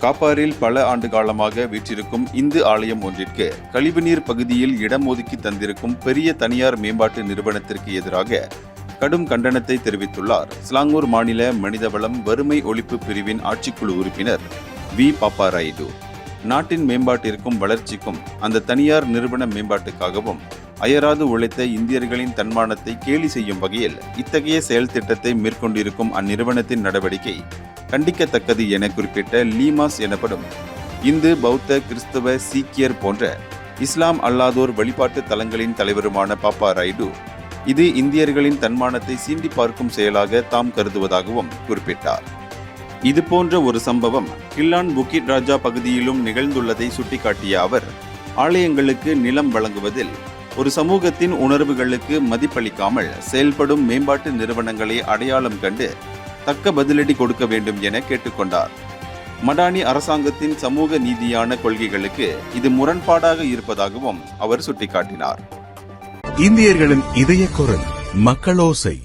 காப்பாரில் பல ஆண்டு காலமாக வீற்றிருக்கும் இந்து ஆலயம் ஒன்றிற்கு கழிவுநீர் பகுதியில் இடம் ஒதுக்கி தந்திருக்கும் பெரிய தனியார் மேம்பாட்டு நிறுவனத்திற்கு எதிராக கடும் கண்டனத்தை தெரிவித்துள்ளார் சிலாங்கூர் மாநில மனிதவளம் வறுமை ஒழிப்பு பிரிவின் ஆட்சிக்குழு உறுப்பினர் வி பாப்பா ராயுடு. நாட்டின் மேம்பாட்டிற்கும் வளர்ச்சிக்கும் அந்த தனியார் நிறுவன மேம்பாட்டுக்காகவும் அயராது உழைத்த இந்தியர்களின் தன்மானத்தை கேலி செய்யும் வகையில் இத்தகைய செயல் திட்டத்தை மேற்கொண்டிருக்கும் அந்நிறுவனத்தின் நடவடிக்கை கண்டிக்கத்தக்கது என குறிப்பிட்ட லீமாஸ் எனப்படும் இந்து, பௌத்த, கிறிஸ்தவ, சீக்கியர் போன்ற இஸ்லாம் அல்லாதோர் வழிபாட்டு தலங்களின் தலைவருமான பாப்பா ராயுடு இது இந்தியர்களின் தன்மானத்தை சீண்டி பார்க்கும் செயலாக தாம் கருதுவதாகவும் குறிப்பிட்டார். இதுபோன்ற ஒரு சம்பவம் கில்லான் புக்கிட் ராஜா பகுதியிலும் நிகழ்ந்துள்ளதை சுட்டிக்காட்டிய அவர், ஆலயங்களுக்கு நிலம் வழங்குவதில் ஒரு சமூகத்தின் உணர்வுகளுக்கு மதிப்பளிக்காமல் செயல்படும் மேம்பாட்டு நிறுவனங்களை அடையாளம் கண்டு தக்க பதிலடி கொடுக்க வேண்டும் என கேட்டுக்கொண்டார். மடானி அரசாங்கத்தின் சமூக நீதியான கொள்கைகளுக்கு இது முரண்பாடாக இருப்பதாகவும் அவர் சுட்டிக்காட்டினார். இந்தியர்களின் இதய குரல் மக்களோசை.